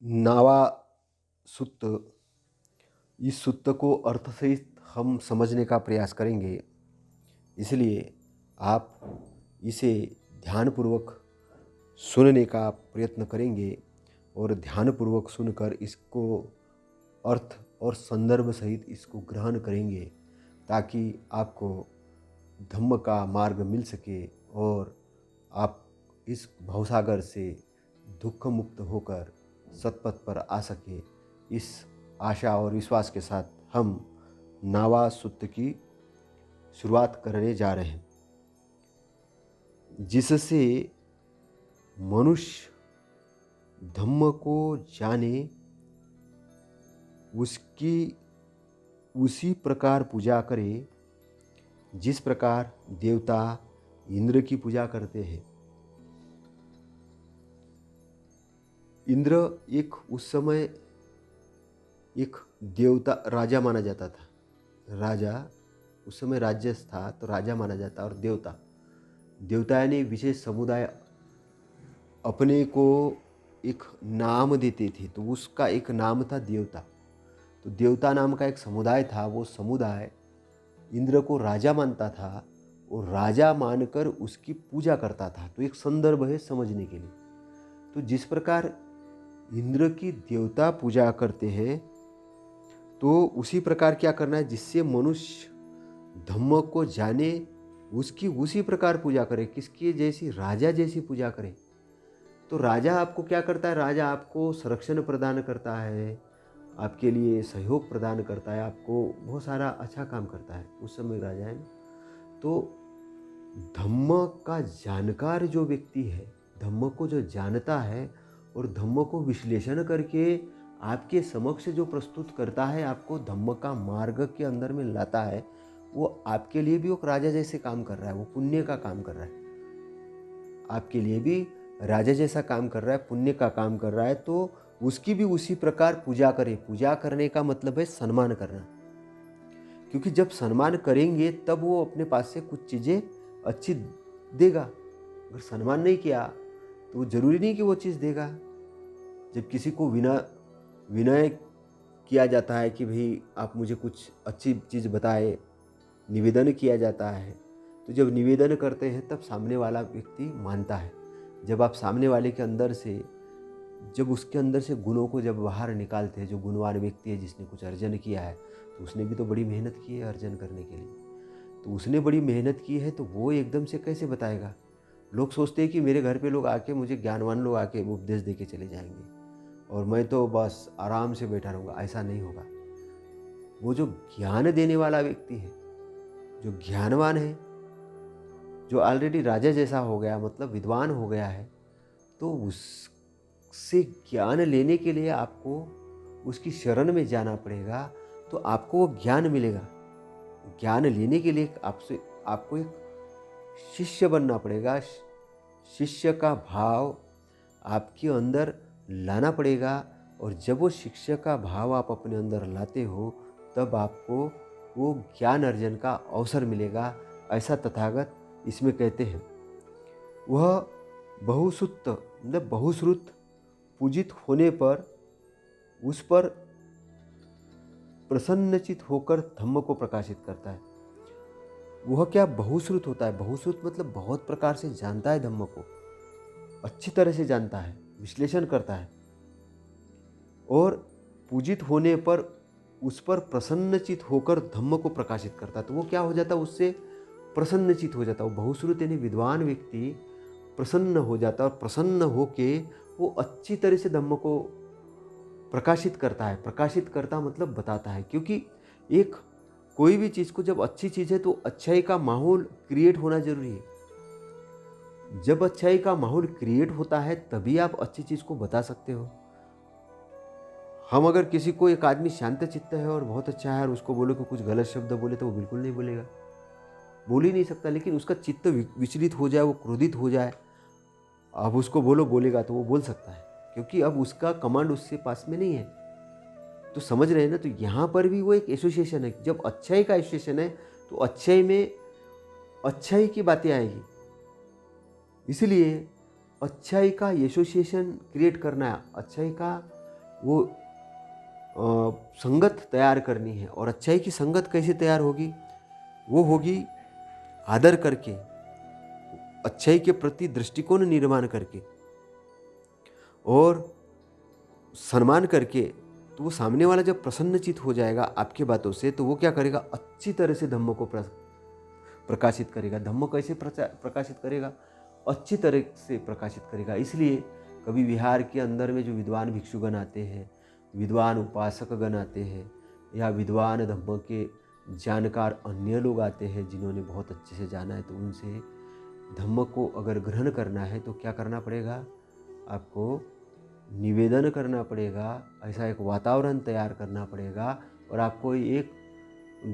नावा सूत्र। इस सूत्र को अर्थ सहित हम समझने का प्रयास करेंगे, इसलिए आप इसे ध्यानपूर्वक सुनने का प्रयत्न करेंगे और ध्यानपूर्वक सुनकर इसको अर्थ और संदर्भ सहित इसको ग्रहण करेंगे, ताकि आपको धम्म का मार्ग मिल सके और आप इस भवसागर से दुख मुक्त होकर सतपथ पर आ सके। इस आशा और विश्वास के साथ हम नावा सूत्र की शुरुआत करने जा रहे हैं, जिससे मनुष्य धम्म को जाने, उसकी उसी प्रकार पूजा करे जिस प्रकार देवता इंद्र की पूजा करते हैं। इंद्र एक उस समय एक देवता राजा माना जाता था। राजा उस समय राज्य था तो राजा माना जाता, और देवता यानी विशेष समुदाय अपने को एक नाम देते थे, तो उसका एक नाम था देवता। तो देवता नाम का एक समुदाय था, वो समुदाय इंद्र को राजा मानता था और राजा मानकर उसकी पूजा करता था। तो एक संदर्भ है समझने के लिए। तो जिस प्रकार इंद्र की देवता पूजा करते हैं, तो उसी प्रकार क्या करना है, जिससे मनुष्य धम्म को जाने, उसकी उसी प्रकार पूजा करे, किसकी जैसी, राजा जैसी पूजा करे। तो राजा आपको क्या करता है, राजा आपको संरक्षण प्रदान करता है, आपके लिए सहयोग प्रदान करता है, आपको बहुत सारा अच्छा काम करता है। उस समय राजा है ना। तो धम्म का जानकार जो व्यक्ति है, धम्म को जो जानता है और धम्म को विश्लेषण करके आपके समक्ष जो प्रस्तुत करता है, आपको धम्म का मार्ग के अंदर में लाता है, वो आपके लिए भी एक राजा जैसे काम कर रहा है, वो पुण्य का काम कर रहा है। आपके लिए भी राजा जैसा काम कर रहा है, पुण्य का काम कर रहा है। तो उसकी भी उसी प्रकार पूजा करें। पूजा करने का मतलब है सम्मान करना, क्योंकि जब सम्मान करेंगे तब वो अपने पास से कुछ चीज़ें अच्छी देगा। अगर सम्मान नहीं किया तो वो जरूरी नहीं कि वो चीज़ देगा। जब किसी को विनय किया जाता है कि भाई आप मुझे कुछ अच्छी चीज़ बताए, निवेदन किया जाता है, तो जब निवेदन करते हैं तब सामने वाला व्यक्ति मानता है। जब आप सामने वाले के अंदर से, जब उसके अंदर से गुणों को जब बाहर निकालते हैं, जो गुणवान व्यक्ति है, जिसने कुछ अर्जन किया है, तो उसने भी तो बड़ी मेहनत की है अर्जन करने के लिए। तो उसने बड़ी मेहनत की है, तो वो एकदम से कैसे बताएगा। लोग सोचते हैं कि मेरे घर पे लोग आके, मुझे ज्ञानवान लोग आके उपदेश दे के चले जाएंगे और मैं तो बस आराम से बैठा रहूँगा। ऐसा नहीं होगा। वो जो ज्ञान देने वाला व्यक्ति है, जो ज्ञानवान है, जो ऑलरेडी राजा जैसा हो गया, मतलब विद्वान हो गया है, तो उससे ज्ञान लेने के लिए आपको उसकी शरण में जाना पड़ेगा, तो आपको वो ज्ञान मिलेगा। ज्ञान लेने के लिए आपको एक शिष्य बनना पड़ेगा। शिष्य का भाव आपके अंदर लाना पड़ेगा, और जब वो शिष्य का भाव आप अपने अंदर लाते हो, तब आपको वो ज्ञान अर्जन का अवसर मिलेगा। ऐसा तथागत इसमें कहते हैं। वह बहुश्रुत मतलब बहुश्रुत पूजित होने पर उस पर प्रसन्नचित होकर धम्म को प्रकाशित करता है। वह क्या बहुश्रुत होता है, बहुश्रुत मतलब बहुत प्रकार से जानता है, धम्म को अच्छी तरह से जानता है, विश्लेषण करता है, और पूजित होने पर उस पर प्रसन्नचित होकर धम्म को प्रकाशित करता है। तो वो क्या हो जाता है, उससे प्रसन्नचित हो जाता है। वो बहुश्रुत यानी विद्वान व्यक्ति प्रसन्न हो जाता है, और प्रसन्न होके वो अच्छी तरह से धम्म को प्रकाशित करता है। प्रकाशित करता मतलब बताता है, क्योंकि एक कोई भी चीज़ को, जब अच्छी चीज़ है तो अच्छाई का माहौल क्रिएट होना जरूरी है। जब अच्छाई का माहौल क्रिएट होता है तभी आप अच्छी चीज़ को बता सकते हो। हम अगर किसी को, एक आदमी शांत चित्त है और बहुत अच्छा है, और उसको बोलो कि कुछ गलत शब्द बोले, तो वो बिल्कुल नहीं बोलेगा, बोल ही नहीं सकता। लेकिन उसका चित्त विचलित हो जाए, वो क्रोधित हो जाए, अब उसको बोलेगा तो वो बोल सकता है, क्योंकि अब उसका कमांड उसके पास में नहीं है। तो समझ रहे हैं ना। तो यहाँ पर भी वो एक एसोसिएशन है। जब अच्छाई का एसोसिएशन है तो अच्छाई में अच्छाई की बातें आएगी। इसलिए अच्छाई का एसोसिएशन क्रिएट करना है, अच्छाई का वो संगत तैयार करनी है। और अच्छाई की संगत कैसे तैयार होगी? वो होगी आदर करके, अच्छाई के प्रति दृष्टिकोण निर्माण करके और सम्मान करके। तो वो सामने वाला जब प्रसन्नचित हो जाएगा आपकी बातों से, तो वो क्या करेगा? अच्छी तरह से धम्म को प्रकाशित करेगा। धम्म कैसे प्रकाशित करेगा? अच्छी तरह से प्रकाशित करेगा। इसलिए कभी विहार के अंदर में जो विद्वान भिक्षुगण आते हैं, विद्वान उपासक गण आते हैं, या विद्वान धम्म के जानकार अन्य लोग आते हैं जिन्होंने बहुत अच्छे से जाना है, तो उनसे धम्म को अगर ग्रहण करना है तो क्या करना पड़ेगा? आपको निवेदन करना पड़ेगा, ऐसा एक वातावरण तैयार करना पड़ेगा और आपको एक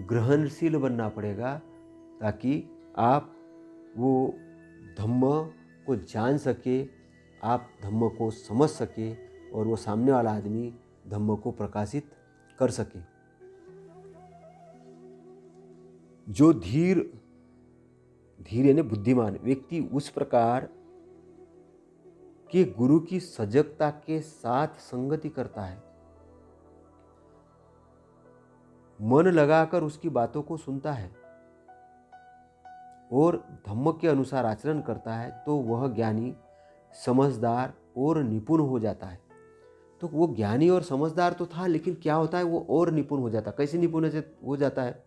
ग्रहणशील बनना पड़ेगा, ताकि आप वो धम्म को जान सके, आप धम्म को समझ सके और वो सामने वाला आदमी धम्म को प्रकाशित कर सके। जो धीर यानी बुद्धिमान व्यक्ति उस प्रकार के गुरु की सजगता के साथ संगति करता है, मन लगाकर उसकी बातों को सुनता है और धम्म के अनुसार आचरण करता है, तो वह ज्ञानी, समझदार और निपुण हो जाता है। तो वो ज्ञानी और समझदार तो था, लेकिन क्या होता है? वो और निपुण हो जाता है। कैसे निपुण हो जाता है?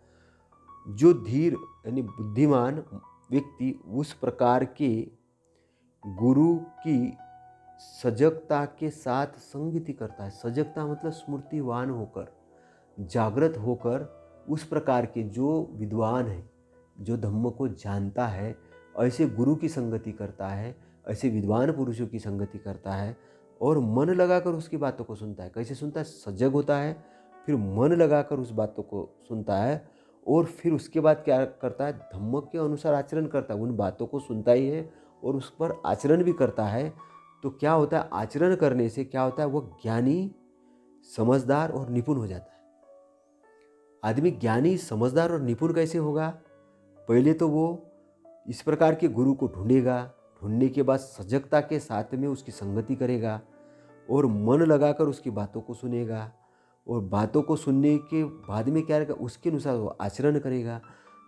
जो धीर यानी बुद्धिमान व्यक्ति उस प्रकार के गुरु की सजगता के साथ संगति करता है। सजगता मतलब स्मृतिवान होकर, जागृत होकर, उस प्रकार के जो विद्वान है, जो धम्म को जानता है, ऐसे गुरु की संगति करता है, ऐसे विद्वान पुरुषों की संगति करता है और मन लगाकर उसकी बातों को सुनता है। कैसे सुनता है? सजग होता है, फिर मन लगाकर उस बातों को सुनता है और फिर उसके बाद क्या करता है? धम्म के अनुसार आचरण करता है। उन बातों को सुनता ही है और उस पर आचरण भी करता है। तो क्या होता है? आचरण करने से क्या होता है? वो ज्ञानी, समझदार और निपुण हो जाता है। आदमी ज्ञानी, समझदार और निपुण कैसे होगा? पहले तो वो इस प्रकार के गुरु को ढूंढेगा, ढूंढने के बाद सजगता के साथ में उसकी संगति करेगा और मन लगाकर उसकी बातों को सुनेगा और बातों को सुनने के बाद में क्या रहेगा? उसके अनुसार वो आचरण करेगा।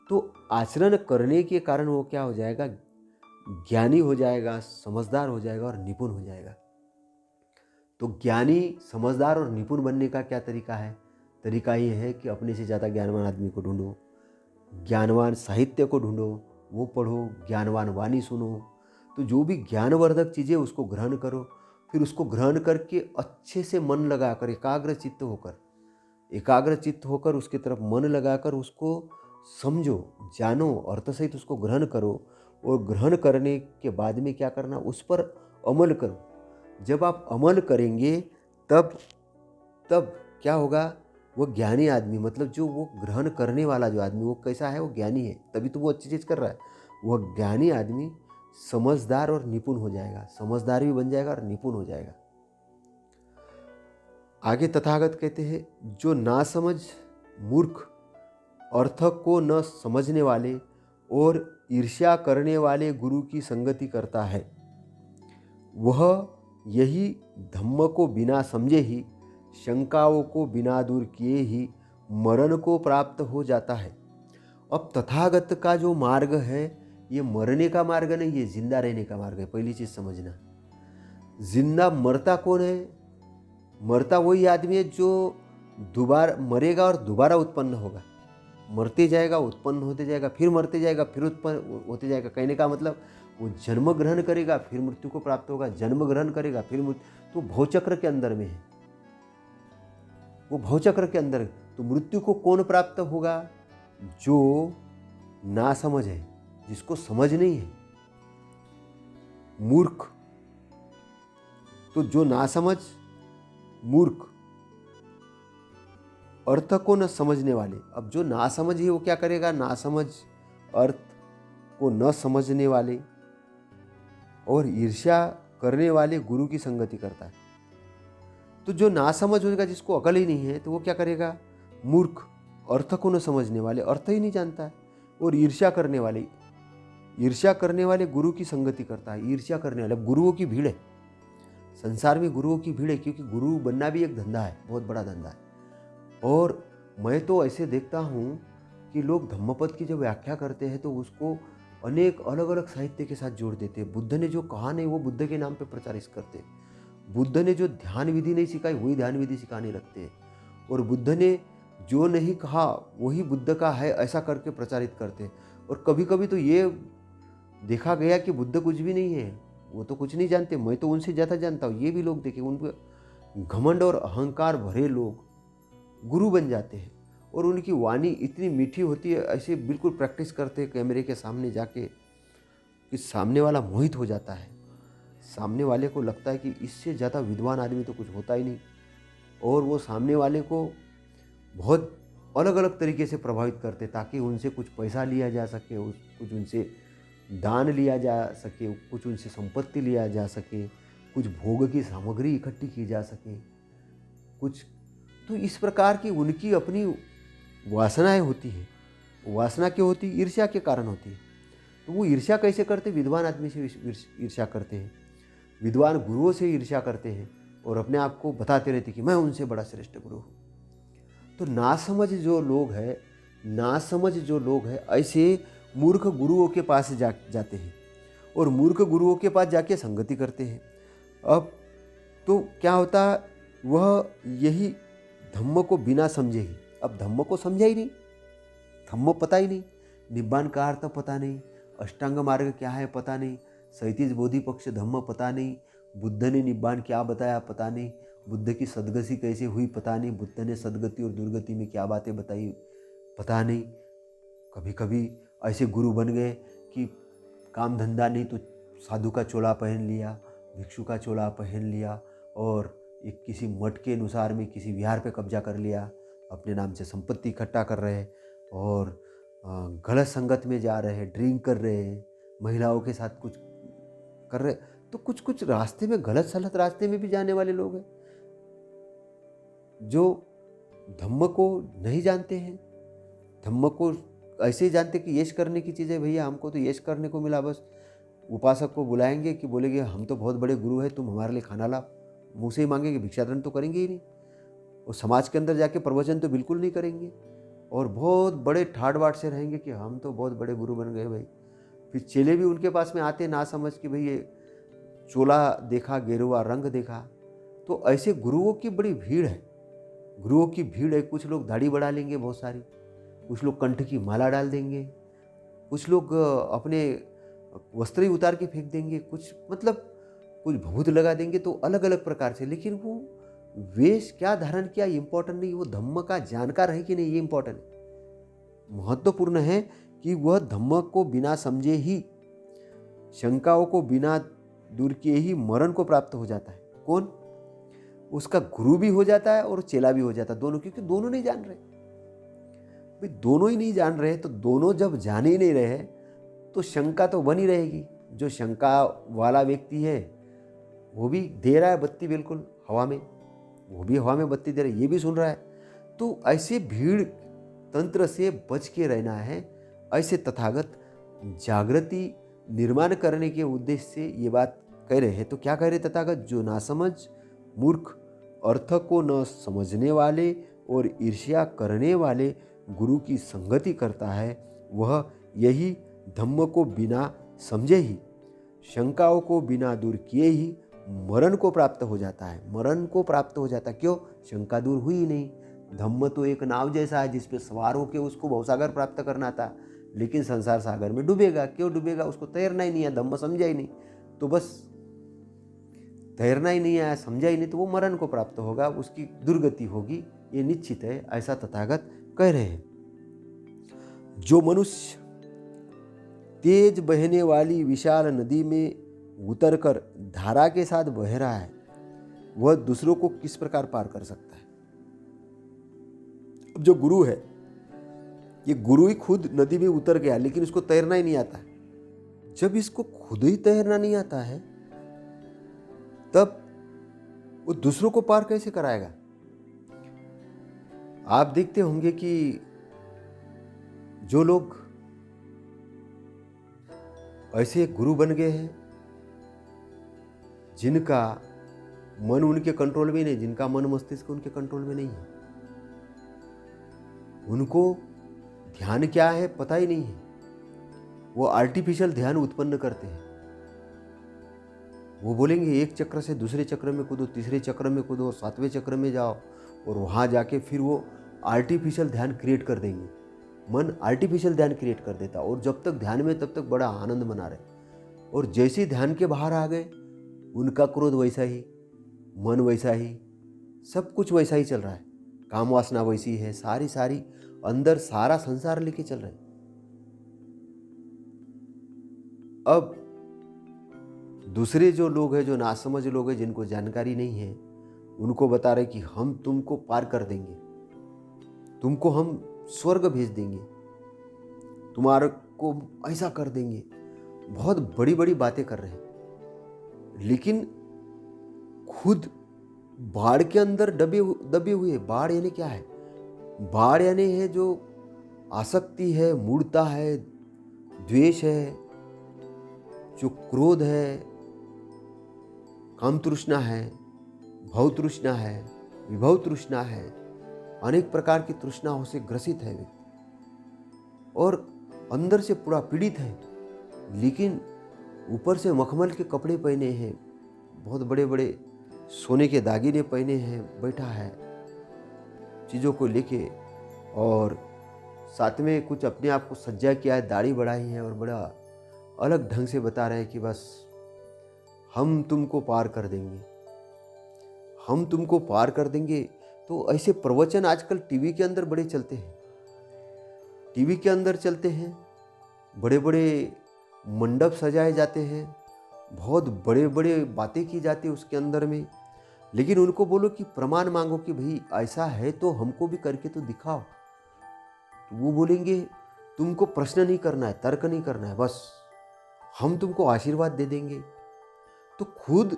तो आचरण करने के कारण वो क्या हो जाएगा? ज्ञानी हो जाएगा, समझदार हो जाएगा और निपुण हो जाएगा। तो ज्ञानी, समझदार और निपुण बनने का क्या तरीका है? तरीका ये है कि अपने से ज़्यादा ज्ञानवान आदमी को ढूंढो, ज्ञानवान साहित्य को ढूंढो, वो पढ़ो, ज्ञानवान वाणी सुनो। तो जो भी ज्ञानवर्धक चीज़ें उसको ग्रहण करो, फिर उसको ग्रहण करके अच्छे से मन लगाकर, एकाग्र चित्त होकर उसकी तरफ मन लगाकर उसको समझो, जानो, अर्थ सहित उसको ग्रहण करो और ग्रहण करने के बाद में क्या करना? उस पर अमल करो। जब आप अमल करेंगे तब क्या होगा? वो ज्ञानी आदमी, मतलब जो वो ग्रहण करने वाला जो आदमी, वो कैसा है? वो ज्ञानी है, तभी तो वो अच्छी चीज़ कर रहा है। वह ज्ञानी आदमी समझदार और निपुण हो जाएगा, समझदार भी बन जाएगा और निपुण हो जाएगा। आगे तथागत कहते हैं, जो नासमझ मूर्ख, अर्थ को न समझने वाले और ईर्ष्या करने वाले गुरु की संगति करता है, वह यही धम्म को बिना समझे ही, शंकाओं को बिना दूर किए ही मरण को प्राप्त हो जाता है। अब तथागत का जो मार्ग है, ये मरने का मार्ग नहीं, ये जिंदा रहने का मार्ग है। पहली चीज समझना, जिंदा मरता कौन है? मरता वही आदमी है जो दोबारा मरेगा और दोबारा उत्पन्न होगा। मरते जाएगा, उत्पन्न होते जाएगा, फिर मरते जाएगा, फिर उत्पन्न होते जाएगा। कहने का मतलब वो जन्म ग्रहण करेगा, फिर मृत्यु को प्राप्त होगा, जन्म ग्रहण करेगा, फिर मृत्यु। तो भवचक्र के अंदर में है, वो भवचक्र के अंदर। तो मृत्यु को कौन प्राप्त होगा? जो नासमझ है, जिसको समझ नहीं है, मूर्ख। तो जो नासमझ, मूर्ख, अर्थ को न समझने वाले। अब जो नासमझ है वो क्या करेगा? नासमझ, अर्थ को न समझने वाले और ईर्ष्या करने वाले गुरु की संगति करता है। तो जो नासमझ होगा, जिसको अकल ही नहीं है, तो वो क्या करेगा? मूर्ख, अर्थ को न समझने वाले, अर्थ ही नहीं जानता है, और ईर्ष्या करने वाले गुरु की संगति करता है। ईर्ष्या करने वाले, गुरुओं की भीड़ है, संसार में गुरुओं की भीड़ है, क्योंकि गुरु बनना भी एक धंधा है, बहुत बड़ा धंधा है। और मैं तो ऐसे देखता हूँ कि लोग धम्मपद की जब व्याख्या करते हैं तो उसको अनेक अलग अलग साहित्य के साथ जोड़ देते हैं। बुद्ध ने जो कहा नहीं वो बुद्ध के नाम पे प्रचारित करते हैं। बुद्ध ने जो ध्यान विधि नहीं सिखाई वही ध्यान विधि सिखाने लगते हैं। और बुद्ध ने जो नहीं कहा वही बुद्ध का है ऐसा करके प्रचारित करते हैं। और कभी कभी तो ये देखा गया कि बुद्ध कुछ भी नहीं है, वो तो कुछ नहीं जानते, मैं तो उनसे ज़्यादा जानता हूँ, ये भी लोग देखे। उनके घमंड और अहंकार भरे लोग गुरु बन जाते हैं और उनकी वाणी इतनी मीठी होती है, ऐसे बिल्कुल प्रैक्टिस करते हैं कैमरे के सामने जाके कि सामने वाला मोहित हो जाता है। सामने वाले को लगता है कि इससे ज़्यादा विद्वान आदमी तो कुछ होता ही नहीं। और वो सामने वाले को बहुत अलग अलग तरीके से प्रभावित करते ताकि उनसे कुछ पैसा लिया जा सके, कुछ उनसे दान लिया जा सके, कुछ उनसे संपत्ति लिया जा सके, कुछ भोग की सामग्री इकट्ठी की जा सके, कुछ। तो इस प्रकार की उनकी अपनी वासनाएं होती है। वासना क्यों होती? ईर्ष्या के कारण होती है। तो वो ईर्ष्या कैसे करते? विद्वान आदमी से ईर्ष्या करते हैं, विद्वान गुरुओं से ईर्ष्या करते हैं और अपने आप को बताते रहते कि मैं उनसे बड़ा श्रेष्ठ गुरु हूँ। तो नासमझ जो लोग हैं ऐसे मूर्ख गुरुओं के पास जाते हैं और मूर्ख गुरुओं के पास जाके संगति करते हैं। अब तो क्या होता, वह यही धम्म को बिना समझे ही, अब धम्म को समझा ही नहीं, धम्म पता ही नहीं, निब्बान का अर्थ पता नहीं, अष्टांग मार्ग क्या है पता नहीं, 37 बोधि पक्ष धम्म पता नहीं, बुद्ध ने निब्बान क्या बताया पता नहीं, बुद्ध की सदगति कैसे हुई पता नहीं, बुद्ध ने सदगति और दुर्गति में क्या बातें बताई पता नहीं। कभी कभी ऐसे गुरु बन गए कि काम धंधा नहीं तो साधु का चोला पहन लिया, भिक्षु का चोला पहन लिया और एक किसी मठ के अनुसार में किसी विहार पे कब्जा कर लिया, अपने नाम से संपत्ति इकट्ठा कर रहे हैं और गलत संगत में जा रहे हैं, ड्रिंक कर रहे हैं, महिलाओं के साथ कुछ कर रहे। तो कुछ कुछ रास्ते में गलत सलत रास्ते में भी जाने वाले लोग हैं जो धम्म को नहीं जानते हैं। धम्म को ऐसे ही जानते कि यश करने की चीज़ है, भैया हमको तो यश करने को मिला, बस उपासक को बुलाएंगे कि बोलेंगे हम तो बहुत बड़े गुरु हैं, तुम हमारे लिए खाना ला, मुँह से ही मांगेंगे, भिक्षाटन तो करेंगे ही नहीं। और समाज के अंदर जाके प्रवचन तो बिल्कुल नहीं करेंगे और बहुत बड़े ठाड़ बाट से रहेंगे कि हम तो बहुत बड़े गुरु बन गए भाई। फिर चेले भी उनके पास में आते ना समझ कि भाई ये चोला देखा, गेरुआ रंग देखा। तो ऐसे गुरुओं की बड़ी भीड़ है, गुरुओं की भीड़ है। कुछ लोग दाढ़ी बढ़ा लेंगे बहुत सारी, कुछ लोग कंठ की माला डाल देंगे, कुछ लोग अपने वस्त्र ही उतार के फेंक देंगे, कुछ मतलब कुछ भभूत लगा देंगे। तो अलग अलग प्रकार से, लेकिन वो वेश क्या धारण किया इम्पोर्टेंट नहीं, वो धम्म का जानकार है कि नहीं ये इम्पोर्टेंट है। महत्वपूर्ण है कि वह धम्म को बिना समझे ही, शंकाओं को बिना दूर किए ही मरण को प्राप्त हो जाता है। कौन? उसका गुरु भी हो जाता है और चेला भी हो जाता है, दोनों, क्योंकि दोनों नहीं जान रहे। भाई दोनों ही नहीं जान रहे तो दोनों जब जान ही नहीं रहे तो शंका तो बनी रहेगी। जो शंका वाला व्यक्ति है वो भी दे रहा है बत्ती बिल्कुल हवा में, वो भी हवा में बत्ती दे रहा है, ये भी सुन रहा है। तो ऐसे भीड़ तंत्र से बच के रहना है। ऐसे तथागत जागृति निर्माण करने के उद्देश्य से ये बात कह रहे हैं। तो क्या कह रहे तथागत? जो नासमझ मूर्ख, अर्थ को न समझने वाले और ईर्ष्या करने वाले गुरु की संगति करता है, वह यही धम्म को बिना समझे ही, शंकाओं को बिना दूर किए ही मरण को प्राप्त हो जाता है। मरण को प्राप्त हो जाता है क्यों? शंका दूर हुई ही नहीं। धम्म तो एक नाव जैसा है जिस पे सवार होकर उसको भवसागर प्राप्त करना था, लेकिन संसार सागर में डूबेगा। क्यों डूबेगा? उसको तैरना ही नहीं है, धम्म समझा ही नहीं। तो बस तैरना ही नहीं आया, समझा ही नहीं, तो वो मरण को प्राप्त होगा, उसकी दुर्गति होगी, ये निश्चित है, ऐसा तथागत कह रहे हैं। जो मनुष्य तेज बहने वाली विशाल नदी में उतरकर धारा के साथ बह रहा है, वह दूसरों को किस प्रकार पार कर सकता है? अब जो गुरु है, ये गुरु ही खुद नदी में उतर गया लेकिन उसको तैरना ही नहीं आता है। जब इसको खुद ही तैरना नहीं आता है तब वो दूसरों को पार कैसे कराएगा? आप देखते होंगे कि जो लोग ऐसे गुरु बन गए हैं जिनका मन उनके कंट्रोल में नहीं, जिनका मन मस्तिष्क उनके कंट्रोल में नहीं है, उनको ध्यान क्या है पता ही नहीं है। वो आर्टिफिशियल ध्यान उत्पन्न करते हैं। वो बोलेंगे एक चक्र से दूसरे चक्र में कूदो, तीसरे चक्र में कूदो, 7वें चक्र में जाओ, और वहाँ जाके फिर वो आर्टिफिशियल ध्यान क्रिएट कर देंगे। मन आर्टिफिशियल ध्यान क्रिएट कर देता, और जब तक ध्यान में तब तक बड़ा आनंद मना रहे, और जैसे ही ध्यान के बाहर आ गए उनका क्रोध वैसा ही, मन वैसा ही, सब कुछ वैसा ही चल रहा है, काम वासना वैसी है, सारी अंदर सारा संसार लेके चल रहे हैं। अब दूसरे जो लोग हैं, जो नासमझ लोग हैं, जिनको जानकारी नहीं है, उनको बता रहे कि हम तुमको पार कर देंगे, तुमको हम स्वर्ग भेज देंगे, तुम्हारे को ऐसा कर देंगे, बहुत बड़ी बड़ी बातें कर रहे हैं, लेकिन खुद बाढ़ के अंदर दबे हुए। बाढ़ यानी क्या है? बाढ़ यानी है जो आसक्ति है, मूढ़ता है, द्वेष है, जो क्रोध है, काम तृष्णा है, भव तृष्णा है, विभव तृष्णा है, अनेक प्रकार की तृष्णाओं से ग्रसित है व्यक्ति, और अंदर से पूरा पीड़ित है, लेकिन ऊपर से मखमल के कपड़े पहने हैं, बहुत बड़े बड़े सोने के दागिने पहने हैं, बैठा है चीज़ों को लेके, और साथ में कुछ अपने आप को सज्जा किया है, दाढ़ी बढ़ाई है, और बड़ा अलग ढंग से बता रहे हैं कि बस हम तुमको पार कर देंगे, हम तुमको पार कर देंगे। तो ऐसे प्रवचन आजकल टीवी के अंदर बड़े चलते हैं, टीवी के अंदर चलते हैं, बड़े बड़े मंडप सजाए जाते हैं, बहुत बड़े बड़े बातें की जाती है उसके अंदर में, लेकिन उनको बोलो कि प्रमाण मांगो कि भाई ऐसा है तो हमको भी करके तो दिखाओ, तो वो बोलेंगे तुमको प्रश्न नहीं करना है, तर्क नहीं करना है, बस हम तुमको आशीर्वाद दे देंगे। तो खुद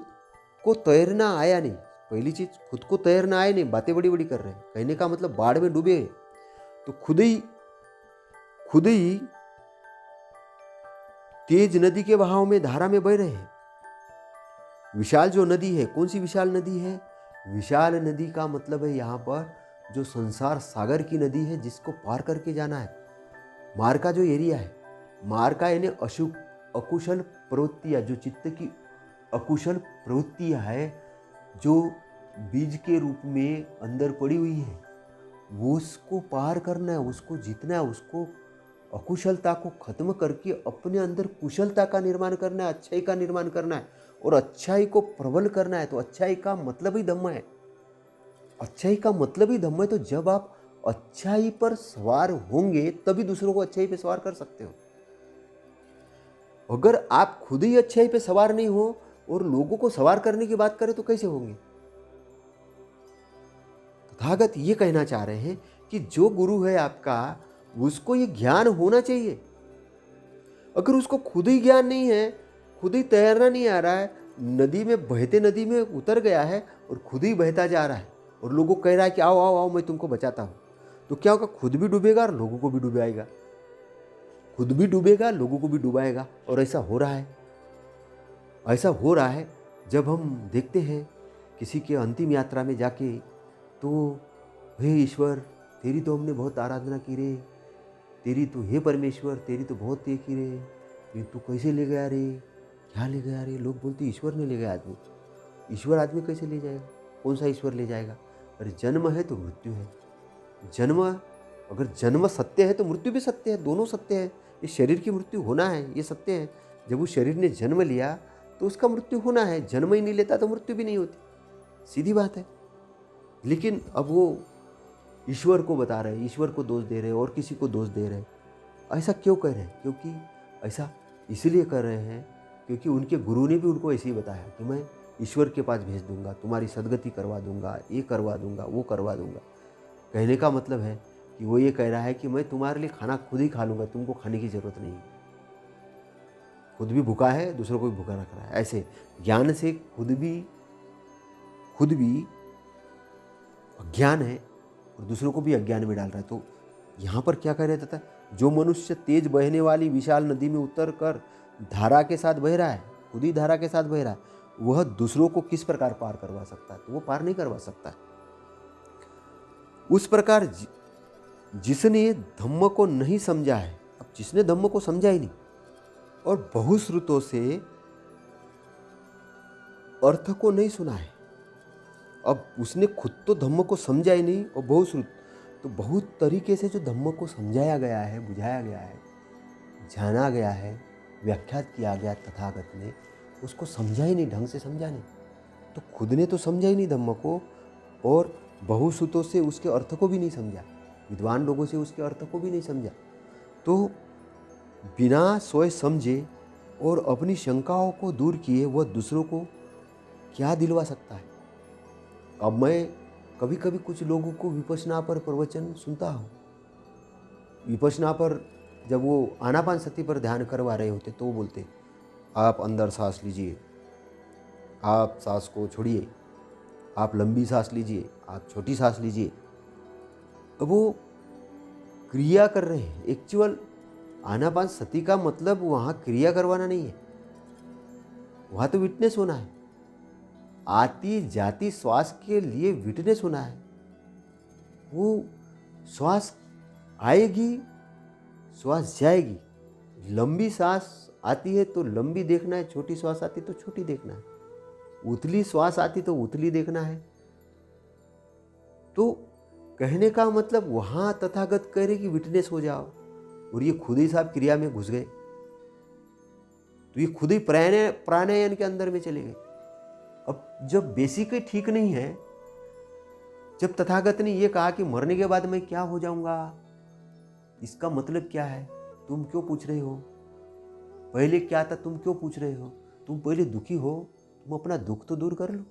को तैरना आया नहीं, पहली चीज खुद को तैरना आया नहीं, बातें बड़ी बड़ी कर रहे हैं, कहने का मतलब बाढ़ में डूबे, तो खुद ही तेज नदी के बहाव में, धारा में बह रहे हैं। विशाल जो नदी है, कौन सी विशाल नदी है? विशाल नदी का मतलब है यहाँ पर जो संसार सागर की नदी है, जिसको पार करके जाना है। मार का जो एरिया है, मार का यानी अकुशल प्रवृत्तियाँ, जो चित्त की अकुशल प्रवृत्तियाँ है, जो बीज के रूप में अंदर पड़ी हुई है, वो उसको पार करना है, उसको जीतना है, उसको अकुशलता को खत्म करके अपने अंदर कुशलता का निर्माण करना है, अच्छाई का निर्माण करना है, और अच्छाई को प्रबल करना है। तो अच्छाई का मतलब ही धम्म है, अच्छाई का मतलब ही धम्म है। तो जब आप अच्छाई पर सवार होंगे तभी दूसरों को अच्छाई पे सवार कर सकते हो। अगर आप खुद ही अच्छाई पे सवार नहीं हो और लोगों को सवार करने की बात करें तो कैसे होंगे? तथागत ये कहना चाह रहे हैं कि जो गुरु है आपका, उसको ये ज्ञान होना चाहिए। अगर उसको खुद ही ज्ञान नहीं है, खुद ही तैरना नहीं आ रहा है, नदी में, बहते नदी में उतर गया है और खुद ही बहता जा रहा है, और लोगों को कह रहा है कि आओ आओ आओ मैं तुमको बचाता हूँ, तो क्या होगा? खुद भी डूबेगा और लोगों को भी डुबाएगा, खुद भी डूबेगा, लोगों को भी डुबाएगा। और ऐसा हो रहा है, ऐसा हो रहा है। जब हम देखते हैं किसी के अंतिम यात्रा में जाके, तो हे ईश्वर तेरी तो हमने बहुत आराधना की रे, तेरी तो, हे परमेश्वर तेरी तो बहुत ये की रे, ये तू कैसे ले गया रे, क्या ले गया रे? लोग बोलते ईश्वर ने ले गया आदमी। ईश्वर आदमी कैसे ले जाएगा? कौन सा ईश्वर ले जाएगा? अरे जन्म है तो मृत्यु है, जन्म, अगर जन्म सत्य है तो मृत्यु भी सत्य है, दोनों सत्य है। ये शरीर की मृत्यु होना है, ये सत्य है। जब उस शरीर ने जन्म लिया तो उसका मृत्यु होना है, जन्म ही नहीं लेता तो मृत्यु भी नहीं होती, सीधी बात है। लेकिन अब वो ईश्वर को बता रहे हैं, ईश्वर को दोष दे रहे हैं और किसी को दोष दे रहे हैं। ऐसा क्यों कर रहे हैं? क्योंकि ऐसा इसलिए कर रहे हैं क्योंकि उनके गुरु ने भी उनको ऐसे ही बताया कि मैं ईश्वर के पास भेज दूंगा, तुम्हारी सदगति करवा दूंगा, ये करवा दूंगा, वो करवा दूंगा। कहने का मतलब है कि वो ये कह रहा है कि मैं तुम्हारे लिए खाना खुद ही खा लूँगा, तुमको खाने की ज़रूरत नहीं है। खुद भी भूखा है, दूसरों को भी भूखा रख रहा है। ऐसे ज्ञान से खुद भी अज्ञान है और दूसरों को भी अज्ञान में डाल रहा है। तो यहाँ पर क्या कह रहे थे? जो मनुष्य तेज बहने वाली विशाल नदी में उतर कर धारा के साथ बह रहा है, खुद ही धारा के साथ बह रहा है, वह दूसरों को किस प्रकार पार करवा सकता है? तो वो पार नहीं करवा सकता। उस प्रकार जिसने धम्म को नहीं समझा है, अब जिसने धम्म को समझा ही नहीं और बहुश्रुतों से अर्थ को नहीं सुना है, अब उसने खुद तो धम्म को समझा ही नहीं और बहुश्रुत, तो बहुत तरीके से जो धम्म को समझाया गया है, बुझाया गया है, जाना गया है, व्याख्यात किया गया तथागत ने, उसको समझा ही नहीं, ढंग से समझा नहीं। तो खुद ने तो समझा ही नहीं धम्म को और बहुश्रुतों से उसके अर्थ को भी नहीं समझा, विद्वान लोगों से उसके अर्थ को भी नहीं समझा। तो बिना सोए समझे और अपनी शंकाओं को दूर किए वह दूसरों को क्या दिलवा सकता है? अब मैं कभी कभी कुछ लोगों को विपश्यना पर प्रवचन सुनता हूँ। विपश्यना पर जब वो आनापान सती पर ध्यान करवा रहे होते तो वो बोलते, आप अंदर सांस लीजिए, आप सांस को छोड़िए, आप लंबी सांस लीजिए, आप छोटी सांस लीजिए। अब वो क्रिया कर रहे हैं। एक्चुअल आनापान सती का मतलब वहाँ क्रिया करवाना नहीं है, वहाँ तो विटनेस होना है। आती जाती श्वास के लिए विटनेस होना है। वो श्वास आएगी, श्वास जाएगी। लंबी सांस आती है तो लंबी देखना है, छोटी श्वास आती तो छोटी देखना है, उतली श्वास आती तो उतली देखना है। तो कहने का मतलब वहाँ तथागत कह रहे कि विटनेस हो जाओ, और ये खुद ही साहब क्रिया में घुस गए, तो ये खुद ही प्राणायाम के अंदर में चले गए। अब जब बेसिक ही ठीक नहीं है, जब तथागत ने ये कहा कि मरने के बाद मैं क्या हो जाऊंगा, इसका मतलब क्या है? तुम क्यों पूछ रहे हो? पहले क्या था, तुम क्यों पूछ रहे हो? तुम पहले दुखी हो, तुम अपना दुख तो दूर कर लो,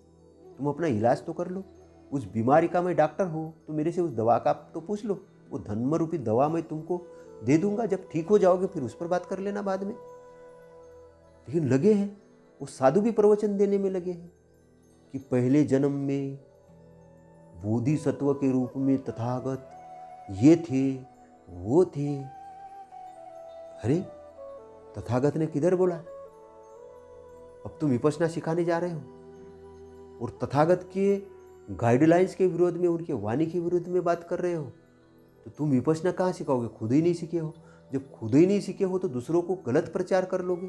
तुम अपना इलाज तो कर लो। उस बीमारी का मैं डॉक्टर हूँ तो मेरे से उस दवा का तो पूछ लो, वो धर्म रूपी दवा मैं तुमको दे दूंगा। जब ठीक हो जाओगे फिर उस पर बात कर लेना बाद में। लेकिन लगे हैं, वो साधु भी प्रवचन देने में लगे हैं कि पहले जन्म में बोधिसत्व के रूप में तथागत ये थे, वो थे। अरे तथागत ने किधर बोला? अब तुम विपश्यना सिखाने जा रहे हो और तथागत के गाइडलाइंस के विरोध में, उनके वाणी के विरोध में बात कर रहे हो, तो तुम विपश्यना कहाँ सिखाओगे? खुद ही नहीं सीखे हो। जब खुद ही नहीं सीखे हो तो दूसरों को गलत प्रचार कर लोगे,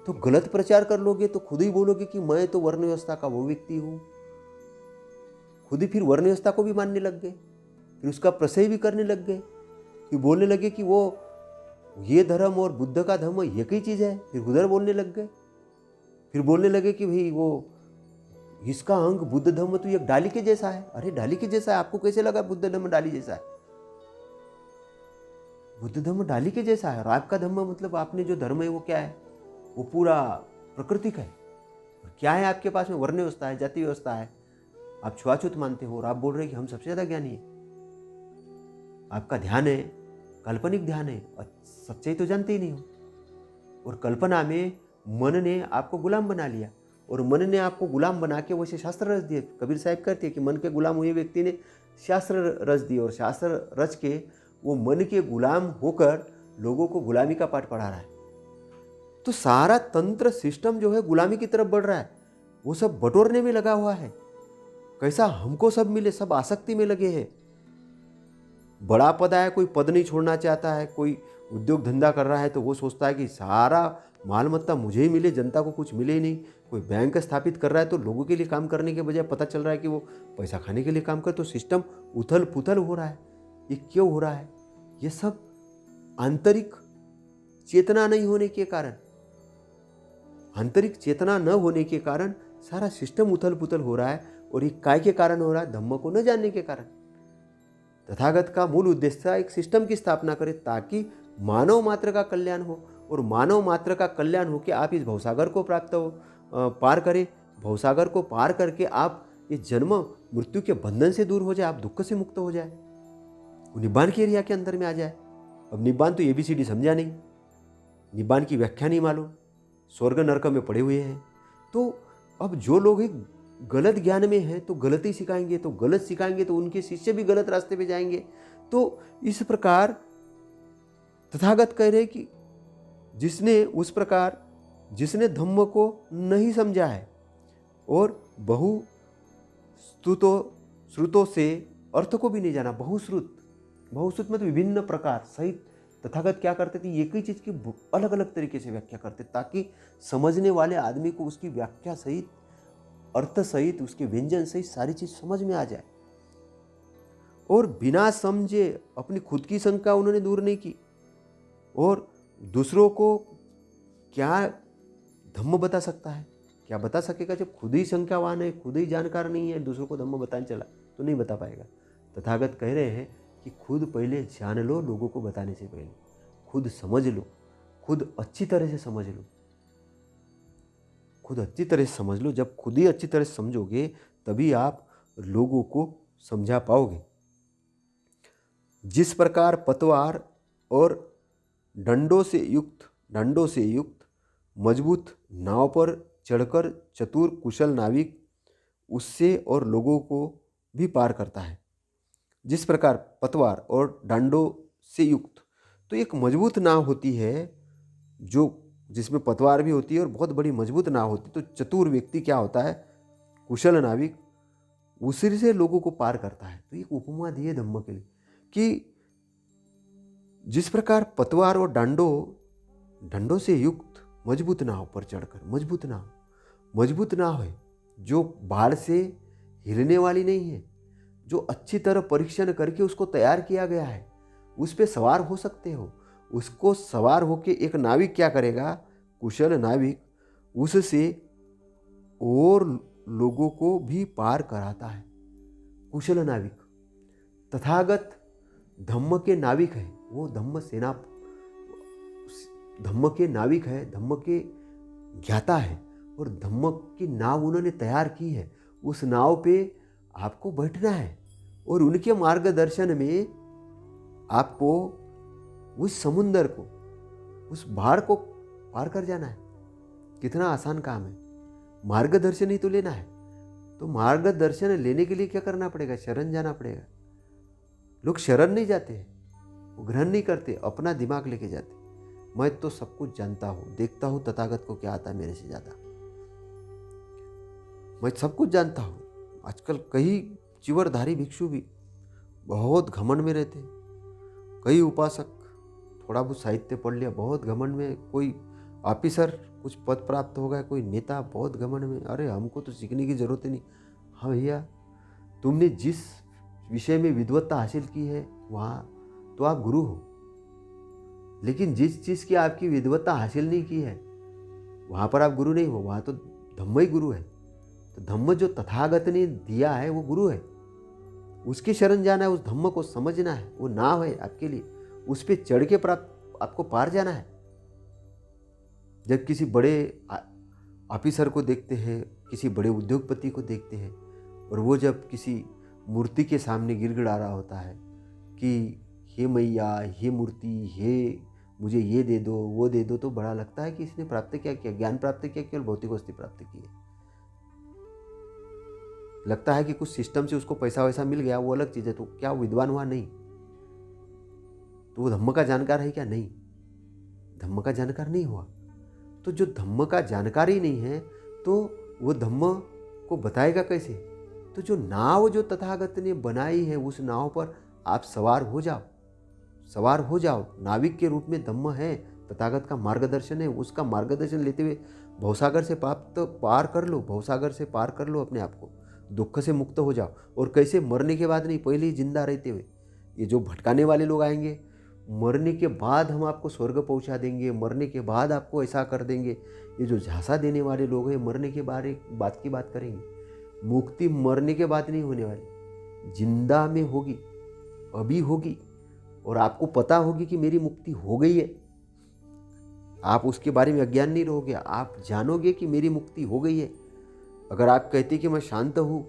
तो गलत प्रचार कर लोगे तो खुद ही बोलोगे कि मैं तो वर्ण व्यवस्था का वो व्यक्ति हूँ। खुद ही फिर वर्ण व्यवस्था को भी मानने लग गए, फिर उसका प्रशय भी करने लग गए, कि बोलने लगे कि वो ये धर्म और बुद्ध का धर्म एक ही चीज़ है। फिर उधर बोलने लग गए, फिर बोलने लगे कि भाई वो इसका अंग बुद्ध धर्म तो एक डाली के जैसा है। अरे डाली के जैसा है, आपको कैसे लगा बुद्ध धर्म डाली जैसा है? बुद्ध धर्म डाली के जैसा है, और आपका धर्म मतलब आपने जो धर्म है वो क्या है? वो पूरा प्राकृतिक है। और क्या है आपके पास में? वर्ण व्यवस्था है, जाति व्यवस्था है। आप छुआछूत मानते हो और आप बोल रहे हैं कि हम सबसे ज्यादा ज्ञानी है। आपका ध्यान है काल्पनिक ध्यान है, और सच्चाई तो जानते ही नहीं हो। और कल्पना में मन ने आपको गुलाम बना लिया, और मन ने आपको गुलाम बना के वैसे शास्त्र रच दिए। कबीर साहब कहते हैं कि मन के गुलाम हुए व्यक्ति ने शास्त्र रच दिए, और शास्त्र रच के वो मन के गुलाम होकर लोगों को गुलामी का पाठ पढ़ा रहा है। तो सारा तंत्र सिस्टम जो है गुलामी की तरफ बढ़ रहा है, वो सब बटोरने में लगा हुआ है। कैसा हमको सब मिले, सब आसक्ति में लगे हैं। बड़ा पद आया, कोई पद नहीं छोड़ना चाहता है, कोई उद्योग धंधा कर रहा है तो वो सोचता है कि सारा माल मत्ता मुझे ही मिले, जनता को कुछ मिले ही नहीं। कोई बैंक स्थापित कर रहा है तो लोगों के लिए काम करने के बजाय पता चल रहा है कि वो पैसा खाने के लिए काम कर, तो सिस्टम उथल पुथल हो रहा है। ये क्यों हो रहा है? ये सब आंतरिक चेतना नहीं होने के कारण, आंतरिक चेतना न होने के कारण सारा सिस्टम उथल पुथल हो रहा है। और ये काय के कारण हो रहा है? धम्म को न जानने के कारण। तथागत का मूल उद्देश्य एक सिस्टम की स्थापना करे ताकि मानव मात्र का कल्याण हो, और मानव मात्र का कल्याण हो कि आप इस भवसागर को पार करें। भवसागर को पार करके आप ये जन्म मृत्यु के बंधन से दूर हो जाए, आप दुख से मुक्त हो जाए, निब्बान के एरिया के अंदर में आ जाए। अब निब्बान तो ABCD समझा नहीं, निब्बान की व्याख्या नहीं मालूम, स्वर्ग नरक में पड़े हुए हैं। तो अब जो लोग एक गलत ज्ञान में हैं तो गलत ही सिखाएंगे, तो गलत सिखाएंगे तो उनके शिष्य भी गलत रास्ते पे जाएंगे। तो इस प्रकार तथागत कह रहे कि जिसने धम्म को नहीं समझा है, और बहु श्रुतों से अर्थ को भी नहीं जाना। बहुश्रुत मतलब विभिन्न प्रकार सहित तथागत क्या करते थे, एक ही चीज़ की अलग अलग तरीके से व्याख्या करते, ताकि समझने वाले आदमी को उसकी व्याख्या सहित, अर्थ सहित, उसके व्यंजन सहित सारी चीज़ समझ में आ जाए। और बिना समझे अपनी खुद की शंका उन्होंने दूर नहीं की, और दूसरों को क्या धम्म बता सकता है, क्या बता सकेगा जब खुद ही शंकावान है, खुद ही जानकार नहीं है, दूसरों को धम्म बताने चला तो नहीं बता पाएगा। तथागत कह रहे हैं कि खुद पहले जान लो, लोगों को बताने से पहले खुद समझ लो, खुद अच्छी तरह से समझ लो, खुद अच्छी तरह से समझ लो। जब खुद ही अच्छी तरह से समझोगे तभी आप लोगों को समझा पाओगे। जिस प्रकार पतवार और डंडों से युक्त मजबूत नाव पर चढ़कर चतुर कुशल नाविक उससे और लोगों को भी पार करता है। जिस प्रकार पतवार और डंडों से युक्त, तो एक मजबूत नाव होती है जो जिसमें पतवार भी होती है और बहुत बड़ी मजबूत नाव होती है, तो चतुर व्यक्ति क्या होता है, कुशल नाविक, उसी से लोगों को पार करता है। तो एक उपमा दी है धम्म के लिए कि जिस प्रकार पतवार और डंडों से युक्त मजबूत नाव पर चढ़कर, मजबूत नाव है जो बाढ़ से हिलने वाली नहीं है, जो अच्छी तरह परीक्षण करके उसको तैयार किया गया है, उस पे सवार हो सकते हो। उसको सवार होके एक नाविक क्या करेगा, कुशल नाविक, उससे और लोगों को भी पार कराता है। कुशल नाविक तथागत धम्म के नाविक है, वो धम्म के नाविक है, धम्म के ज्ञाता है, और धम्म की नाव उन्होंने तैयार की है। उस नाव पे आपको बैठना है और उनके मार्गदर्शन में आपको उस समुंदर को, उस बाढ़ को पार कर जाना है। कितना आसान काम है, मार्गदर्शन ही तो लेना है। तो मार्गदर्शन लेने के लिए क्या करना पड़ेगा, शरण जाना पड़ेगा। लोग शरण नहीं जाते हैं, वो ग्रहण नहीं करते, अपना दिमाग लेके जाते। मैं तो सब कुछ जानता हूँ, देखता हूँ तथागत को क्या आता है मेरे से ज़्यादा, मैं सब कुछ जानता हूँ। आजकल कई चिवरधारी भिक्षु भी बहुत घमंड में रहते हैं, कई उपासक थोड़ा बहुत साहित्य पढ़ लिया, बहुत घमंड में, कोई ऑफिसर कुछ पद प्राप्त हो गया, कोई नेता बहुत घमंड में, अरे हमको तो सीखने की जरूरत ही नहीं। हाँ भैया, तुमने जिस विषय में विद्वत्ता हासिल की है वहाँ तो आप गुरु हो, लेकिन जिस चीज़ की आपकी विद्वत्ता हासिल नहीं की है वहाँ पर आप गुरु नहीं हो, वहाँ तो धम्म ही गुरु है। तो धम्म जो तथागत ने दिया है वो गुरु है, उसकी शरण जाना है, उस धम्म को समझना है, वो नाव है आपके लिए, उस पर चढ़ के प्राप्त आपको पार जाना है। जब किसी बड़े ऑफिसर को देखते हैं, किसी बड़े उद्योगपति को देखते हैं, और वो जब किसी मूर्ति के सामने गिड़गिड़ा रहा होता है कि हे मैया, हे मूर्ति, हे मुझे ये दे दो, वो दे दो, तो बड़ा लगता है कि इसने प्राप्त क्या किया, ज्ञान प्राप्त किया, केवल भौतिक वस्तु प्राप्त की है। लगता है कि कुछ सिस्टम से उसको पैसा वैसा मिल गया, वो अलग चीज़ है। तो क्या विद्वान हुआ? नहीं। तो वो धम्म का जानकार है क्या? नहीं, धम्म का जानकार नहीं हुआ। तो जो धम्म का जानकार ही नहीं है तो वो धम्म को बताएगा कैसे? तो जो नाव जो तथागत ने बनाई है, उस नाव पर आप सवार हो जाओ। नाविक के रूप में धम्म है, तथागत का मार्गदर्शन है, उसका मार्गदर्शन लेते हुए भवसागर से पार कर लो अपने आप को, दुख से मुक्त हो जाओ। और कैसे? मरने के बाद नहीं, पहले ही जिंदा रहते हुए। ये जो भटकाने वाले लोग आएंगे, मरने के बाद हम आपको स्वर्ग पहुंचा देंगे, मरने के बाद आपको ऐसा कर देंगे, ये जो झांसा देने वाले लोग हैं, मरने के बाद एक बात की बात करेंगे। मुक्ति मरने के बाद नहीं होने वाली, जिंदा में होगी, अभी होगी, और आपको पता होगी कि मेरी मुक्ति हो गई है। आप उसके बारे में अज्ञान नहीं रहोगे, आप जानोगे कि मेरी मुक्ति हो गई है। अगर आप कहते कि मैं शांत हूँ,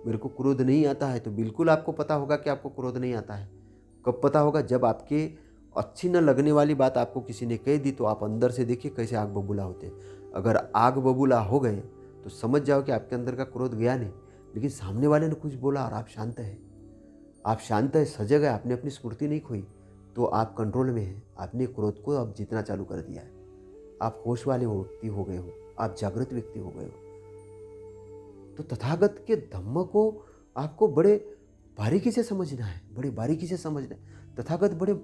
मेरे को क्रोध नहीं आता है, तो बिल्कुल आपको पता होगा कि आपको क्रोध नहीं आता है। कब पता होगा? जब आपके अच्छी न लगने वाली बात आपको किसी ने कह दी, तो आप अंदर से देखिए कैसे आग बबूला होते हैं। अगर आग बबूला हो गए तो समझ जाओ कि आपके अंदर का क्रोध गया नहीं, लेकिन सामने वाले ने कुछ बोला और आप शांत है, सजग है, आपने अपनी स्फूर्ति नहीं खोई, तो आप कंट्रोल में हैं। आपने क्रोध को अब जीतना चालू कर दिया है, आप होश वाले व्यक्ति हो गए हो, आप जागृत व्यक्ति हो गए हो। तो तथागत के धम्म को आपको बड़े बारीकी से समझना है, बड़े बारीकी से समझना है। तथागत बड़े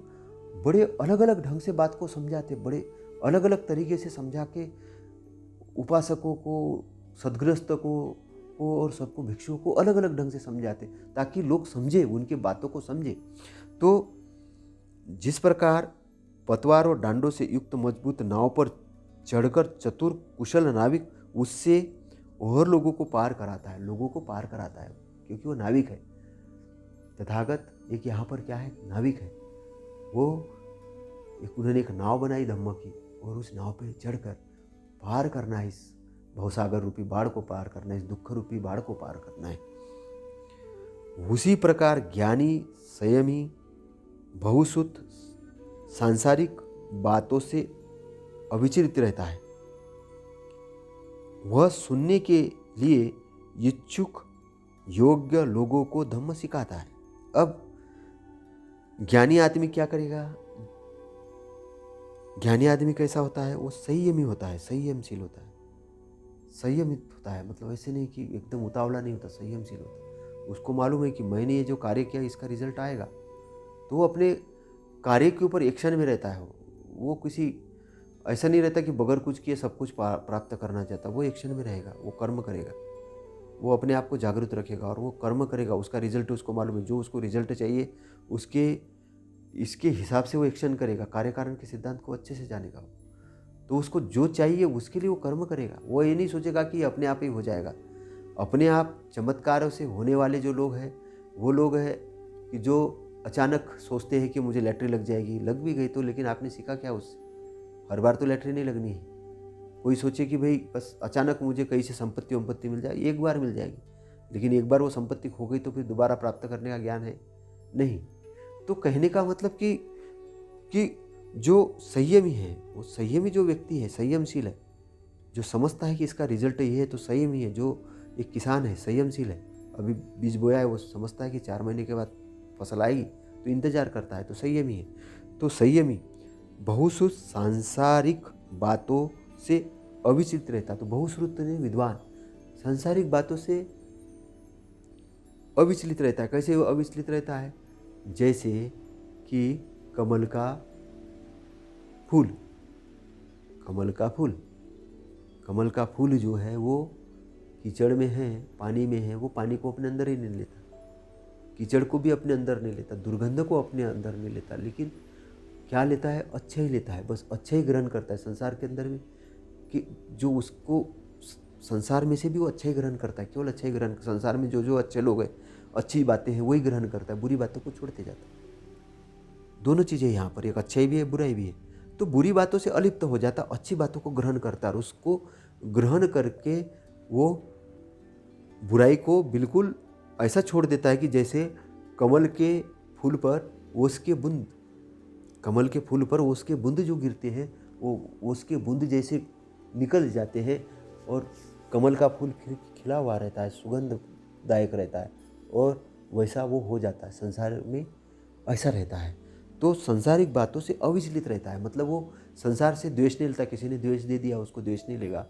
बड़े अलग अलग ढंग से बात को समझाते, बड़े अलग अलग तरीके से समझा के उपासकों को, सदगृहस्थ को और सबको, भिक्षुओं को अलग अलग ढंग से समझाते, ताकि लोग समझे, उनकी बातों को समझे। तो जिस प्रकार पतवार और डांडों से युक्त मजबूत नाव पर चढ़कर चतुर कुशल नाविक उससे और लोगों को पार कराता है, लोगों को पार कराता है, क्योंकि वो नाविक है। तथागत एक यहाँ पर क्या है, नाविक है। वो उन्होंने एक नाव बनाई धम्म की, और उस नाव पे चढ़कर पार करना है, इस भवसागर रूपी बाढ़ को पार करना है, इस दुख रूपी बाढ़ को पार करना है। उसी प्रकार ज्ञानी संयमी बहुसुत सांसारिक बातों से अविचलित रहता है। वह सुनने के लिए इच्छुक योग्य लोगों को धम्म सिखाता है। अब ज्ञानी आदमी क्या करेगा? ज्ञानी आदमी कैसा होता है? वो संयमी होता है, संयमशील होता है, संयमित होता है। मतलब ऐसे नहीं कि एकदम उतावला नहीं होता, संयमशील होता है। उसको मालूम है कि मैंने ये जो कार्य किया इसका रिजल्ट आएगा, तो वो अपने कार्य के ऊपर एक्शन में रहता है। वो किसी ऐसा नहीं रहता कि बगैर कुछ किए सब कुछ प्राप्त करना चाहता। वो एक्शन में रहेगा, वो कर्म करेगा, वो अपने आप को जागरूक रखेगा और वो कर्म करेगा। उसका रिजल्ट उसको मालूम है, जो उसको रिजल्ट चाहिए उसके इसके हिसाब से वो एक्शन करेगा। कार्य कारण के सिद्धांत को अच्छे से जानेगा, तो उसको जो चाहिए उसके लिए वो कर्म करेगा। वो ये नहीं सोचेगा कि अपने आप ही हो जाएगा। अपने आप चमत्कारों से होने वाले जो लोग हैं, वो लोग हैं कि जो अचानक सोचते हैं कि मुझे लैटरी लग जाएगी, लग भी गई तो, लेकिन आपने सीखा क्या उससे? हर बार तो लैटरी नहीं लगनी है। कोई सोचे कि भाई बस अचानक मुझे कहीं से संपत्ति मिल जाए, एक बार मिल जाएगी, लेकिन एक बार वो संपत्ति खो गई तो फिर दोबारा प्राप्त करने का ज्ञान है नहीं। तो कहने का मतलब कि जो संयमी है, वो संयमी जो व्यक्ति है, संयमशील है, जो समझता है कि इसका रिजल्ट ये है तो संयमी है। जो एक किसान है, संयमशील है, अभी बीज बोया है, वो समझता है कि 4 महीने के बाद फसल आएगी, तो इंतजार करता है, तो संयमी है। तो संयमी बहुश्रुत सांसारिक बातों से अविचलित रहता है। तो बहुश्रुत ने विद्वान सांसारिक बातों से अविचलित रहता है। कैसे वो अविचलित रहता है? जैसे कि कमल का फूल, कमल का फूल, कमल का फूल जो है वो कीचड़ में है, पानी में है, वो पानी को अपने अंदर ही नहीं लेता, कीचड़ को भी अपने अंदर नहीं लेता, दुर्गंध को अपने अंदर नहीं लेता, लेकिन क्या लेता है? अच्छा ही लेता है, बस अच्छा ही ग्रहण करता है। संसार के अंदर में कि जो उसको संसार में से भी वो अच्छा ही ग्रहण करता है, केवल अच्छा ही ग्रहण। संसार में जो जो अच्छे लोग हैं, अच्छी बातें हैं, वही ग्रहण करता है, बुरी बातों को छोड़ते जाता है। दोनों चीज़ें यहाँ पर, एक अच्छाई भी है, बुराई भी है। तो बुरी बातों से अलिप्त हो जाता, अच्छी बातों को ग्रहण करता, और उसको ग्रहण करके वो बुराई को बिल्कुल ऐसा छोड़ देता है कि जैसे कमल के फूल पर ओस के बूंद, कमल के फूल पर ओस के बूंद जो गिरते हैं, वो ओस के बूंद जैसे निकल जाते हैं, और कमल का फूल खिला हुआ रहता है, सुगंधदायक रहता है, और वैसा वो हो जाता है। संसार में ऐसा रहता है। तो संसारिक बातों से अविचलित रहता है। मतलब वो संसार से द्वेष नहीं लेता। किसी ने द्वेष दे दिया, उसको द्वेष नहीं लेगा।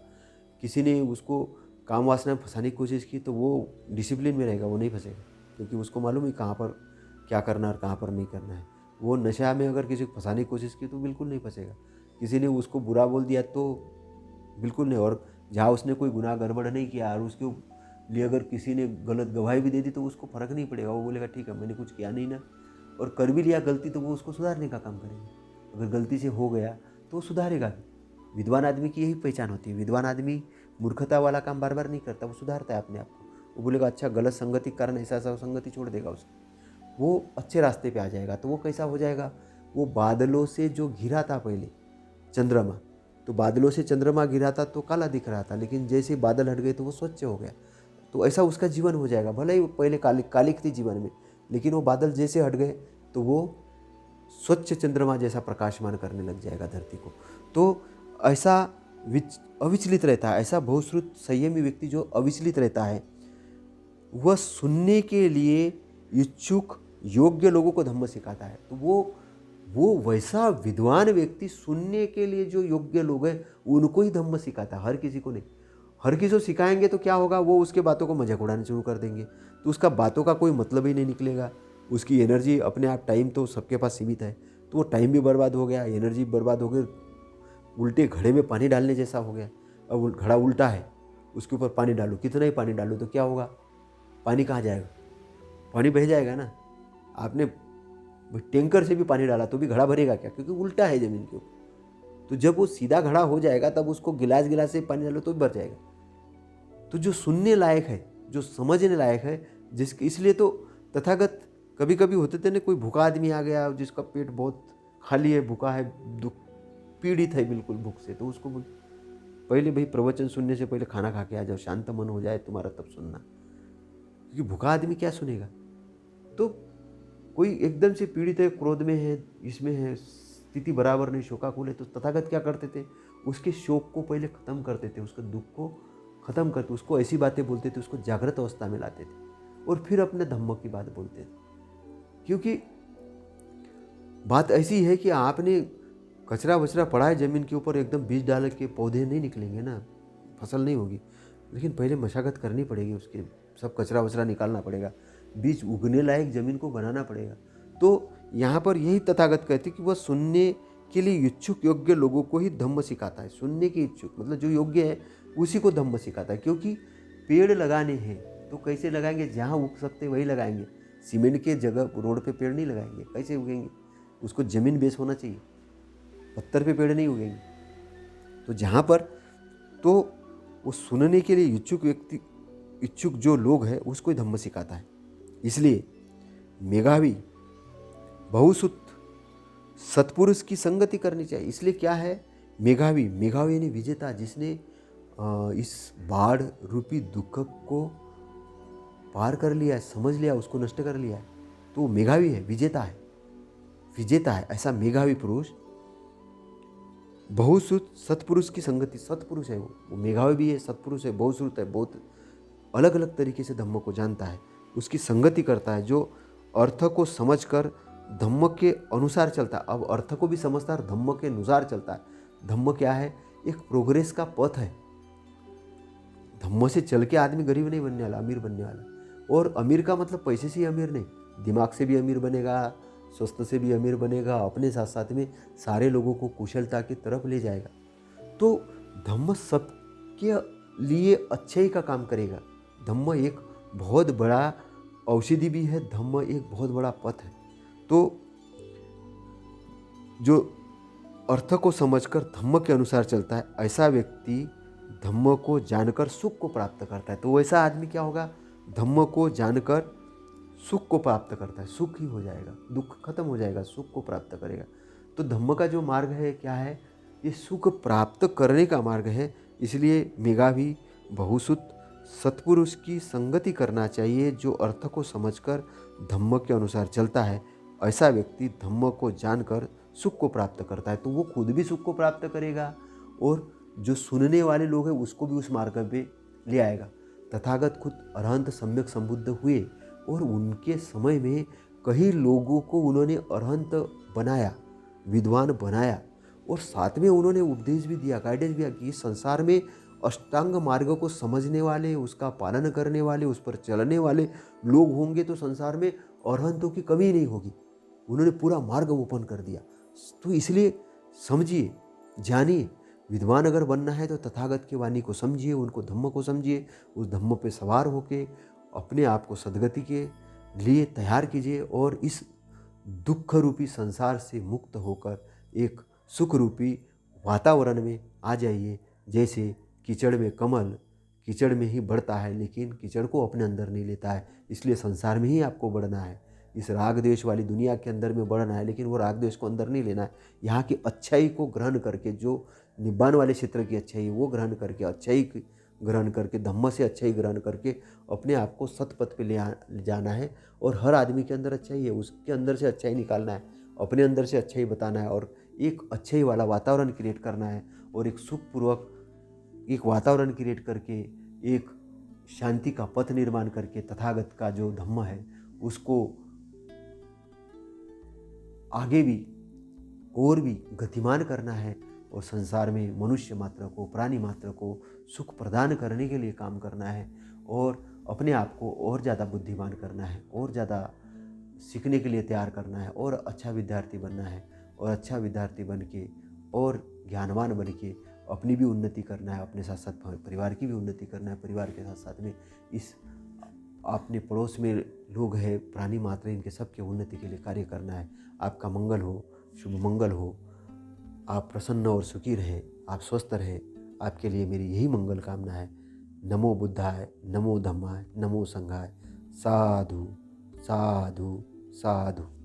किसी ने उसको काम वासना में फंसाने की कोशिश की, तो वो डिसिप्लिन में रहेगा, वो नहीं फंसेगा, क्योंकि उसको मालूम है कहाँ पर क्या करना और कहाँ पर नहीं करना है। वो नशा में अगर किसी को फंसाने की कोशिश की तो बिल्कुल नहीं फंसेगा। किसी ने उसको बुरा बोल दिया तो बिल्कुल नहीं। और जहाँ उसने कोई गुनाह गड़बड़ नहीं किया और उसके लिए अगर किसी ने गलत गवाही भी दे दी तो उसको फ़र्क नहीं पड़ेगा। वो बोलेगा ठीक है, मैंने कुछ किया नहीं ना, और कर भी लिया गलती तो वो उसको सुधारने का काम करेगा। अगर गलती से हो गया तो वो सुधारेगा भी। विद्वान आदमी की यही पहचान होती है। विद्वान आदमी मूर्खता वाला काम बार बार नहीं करता, वो सुधारता है अपने आप को। वो बोलेगा अच्छा, गलत संगति के कारण ऐसा संगति छोड़ देगा उसको, वो अच्छे रास्ते पे आ जाएगा। तो वो कैसा हो जाएगा? वो बादलों से जो घिरा था पहले चंद्रमा, तो बादलों से चंद्रमा घिरा था तो काला दिख रहा था, लेकिन जैसे बादल हट गए तो वो स्वच्छ हो गया। तो ऐसा उसका जीवन हो जाएगा। भले ही वो पहले कालिक थी जीवन में, लेकिन वो बादल जैसे हट गए तो वो स्वच्छ चंद्रमा जैसा प्रकाशमान करने लग जाएगा धरती को। तो ऐसा अविचलित रहता है। ऐसा बहुश्रुत संयमी व्यक्ति जो अविचलित रहता है, वह सुनने के लिए इच्छुक योग्य लोगों को धम्म सिखाता है। तो वो वैसा विद्वान व्यक्ति सुनने के लिए जो योग्य लोग हैं उनको ही धम्म सिखाता है, हर किसी को नहीं। हर किसी को सिखाएंगे तो क्या होगा, वो उसके बातों को मजाक उड़ाने शुरू कर देंगे, तो उसका बातों का कोई मतलब ही नहीं निकलेगा। उसकी एनर्जी अपने आप, टाइम तो सबके पास सीमित है, तो वो टाइम भी बर्बाद हो गया, एनर्जी बर्बाद हो गई, उल्टे घड़े में पानी डालने जैसा हो गया। अब घड़ा उल्टा है, उसके ऊपर पानी डालो, कितना ही पानी डालो तो क्या होगा, पानी कहाँ जाएगा, पानी बह जाएगा ना। आपने टैंकर से भी पानी डाला तो भी घड़ा भरेगा क्या, क्योंकि उल्टा है ज़मीन के ऊपर। तो जब वो सीधा घड़ा हो जाएगा तब उसको गिलास गिलास से पानी डालो तो भी भर जाएगा। तो जो सुनने लायक है, जो समझने लायक है, जिसके, इसलिए तो तथागत कभी कभी होते थे ना, कोई भूखा आदमी आ गया जिसका पेट बहुत खाली है, भूखा है, दुख, पीड़ित है बिल्कुल भूख से, तो उसको बोल, पहले भाई प्रवचन सुनने से पहले खाना खा के आ जाओ, शांत मन हो जाए तुम्हारा तब सुनना, क्योंकि भूखा आदमी क्या सुनेगा। तो कोई एकदम से पीड़ित है, क्रोध में है, इसमें है, स्थिति बराबर नहीं, शोकाकुल है, तो तथागत क्या करते थे, उसके शोक को पहले खत्म करते थे, उसके दुख को खत्म करते, उसको ऐसी बातें बोलते थे, उसको जागृत अवस्था में लाते थे और फिर अपने धम्म की बात बोलते थे। क्योंकि बात ऐसी है कि आपने कचरा वचरा पड़ा है ज़मीन के ऊपर, एकदम बीज डाल के पौधे नहीं निकलेंगे ना, फसल नहीं होगी, लेकिन पहले मशागत करनी पड़ेगी, उसके सब कचरा वचरा निकालना पड़ेगा, बीज उगने लायक ज़मीन को बनाना पड़ेगा। तो यहाँ पर यही तथागत कहते कि वह सुनने के लिए इच्छुक योग्य लोगों को ही धम्म सिखाता है। सुनने के इच्छुक मतलब जो योग्य है उसी को धम्म सिखाता है। क्योंकि पेड़ लगाने हैं तो कैसे लगाएंगे, जहाँ उग सकते वही लगाएंगे, सीमेंट के जगह रोड पे पेड़ नहीं लगाएंगे, कैसे उगेंगे, उसको ज़मीन बेस होना चाहिए, पत्थर पे पेड़ नहीं उगेंगे। तो जहाँ पर तो वो सुनने के लिए इच्छुक जो लोग हैं उसको ही धम्म सिखाता है। इसलिए मेधावी बहुसुत सत्पुरुष की संगति करनी चाहिए। इसलिए क्या है, मेधावी यानी विजेता, जिसने इस बाढ़ रूपी दुख को पार कर लिया है, समझ लिया, उसको नष्ट कर लिया है, तो वो मेधावी है, विजेता है। ऐसा मेधावी पुरुष बहुश्रुत सत्पुरुष की संगति, सत्पुरुष है वो मेधावी भी है, सत्पुरुष है, बहुश्रुत है, बहुत अलग अलग तरीके से धम्म को जानता है, उसकी संगति करता है, जो अर्थ को समझकर धम्म के अनुसार चलता है। अब अर्थ को भी समझता है, धम्म के अनुसार चलता है। धम्म क्या है, एक प्रोग्रेस का पथ है। धम्म से चल के आदमी गरीब नहीं बनने वाला, अमीर बनने वाला। और अमीर का मतलब पैसे से ही अमीर नहीं, दिमाग से भी अमीर बनेगा, स्वास्थ्य से भी अमीर बनेगा, अपने साथ साथ में सारे लोगों को कुशलता की तरफ ले जाएगा। तो धम्म सबके लिए अच्छाई का काम करेगा। धम्म एक बहुत बड़ा औषधि भी है, धम्म एक बहुत बड़ा पथ है। तो जो अर्थ को समझकर धम्म के अनुसार चलता है, ऐसा व्यक्ति धम्म को जानकर सुख को प्राप्त करता है। तो वैसा आदमी क्या होगा, धम्म को जानकर सुख को प्राप्त करता है, सुख ही हो जाएगा, दुख खत्म हो जाएगा, सुख को प्राप्त करेगा। तो धम्म का जो मार्ग है क्या है, ये सुख प्राप्त करने का मार्ग है। इसलिए मेधावी बहुसुत सत्पुरुष की संगति करना चाहिए, जो अर्थ को समझकर धम्म के अनुसार चलता है। ऐसा व्यक्ति धम्म को जानकर सुख को प्राप्त करता है, तो वो खुद भी सुख को प्राप्त करेगा और जो सुनने वाले लोग हैं उसको भी उस मार्ग पे ले आएगा। तथागत खुद अरहंत सम्यक संबुद्ध हुए और उनके समय में कई लोगों को उन्होंने अरहंत बनाया, विद्वान बनाया, और साथ में उन्होंने उपदेश भी दिया, गाइडेंस दिया कि संसार में अष्टांग मार्ग को समझने वाले, उसका पालन करने वाले, उस पर चलने वाले लोग होंगे तो संसार में अरहंतों की कमी नहीं होगी। उन्होंने पूरा मार्ग ओपन कर दिया। तो इसलिए समझिए, जानिए, विद्वान अगर बनना है तो तथागत की वाणी को समझिए, उनको धम्म को समझिए, उस धम्म पे सवार होके अपने आप को सद्गति के लिए तैयार कीजिए और इस दुख रूपी संसार से मुक्त होकर एक सुख रूपी वातावरण में आ जाइए। जैसे कीचड़ में कमल कीचड़ में ही बढ़ता है, लेकिन कीचड़ को अपने अंदर नहीं लेता है। इसलिए संसार में ही आपको बढ़ना है, इस राग द्वेष वाली दुनिया के अंदर में बढ़ना है, लेकिन वो राग द्वेष को अंदर नहीं लेना है। यहाँ की अच्छाई को ग्रहण करके, जो निब्बान वाले क्षेत्र की अच्छाई वो ग्रहण करके, अच्छाई ग्रहण करके, धम्म से अच्छाई ग्रहण करके अपने आप को सतपथ पे ले जाना है। और हर आदमी के अंदर अच्छाई है, उसके अंदर से अच्छाई निकालना है, अपने अंदर से अच्छाई बताना है और एक अच्छाई वाला वातावरण क्रिएट करना है। और एक सुखपूर्वक एक वातावरण क्रिएट करके, एक शांति का पथ निर्माण करके तथागत का जो धम्म है उसको आगे भी और भी गतिमान करना है। और संसार में मनुष्य मात्र को, प्राणी मात्र को सुख प्रदान करने के लिए काम करना है और अपने आप को और ज़्यादा बुद्धिमान करना है, और ज़्यादा सीखने के लिए तैयार करना है, और अच्छा विद्यार्थी बनना है, और अच्छा विद्यार्थी बन के और ज्ञानवान बन के अपनी भी उन्नति करना है, अपने साथ साथ परिवार की भी उन्नति करना है। परिवार के साथ साथ में इस अपने पड़ोस में लोग हैं, प्राणी मात्र, इनके सबके उन्नति के लिए कार्य करना है। आपका मंगल हो, शुभ मंगल हो, आप प्रसन्न और सुखी रहें, आप स्वस्थ रहें, आपके लिए मेरी यही मंगल कामना है। नमो बुद्धाय, नमो धम्माय, नमो संघाय। साधु साधु साधु।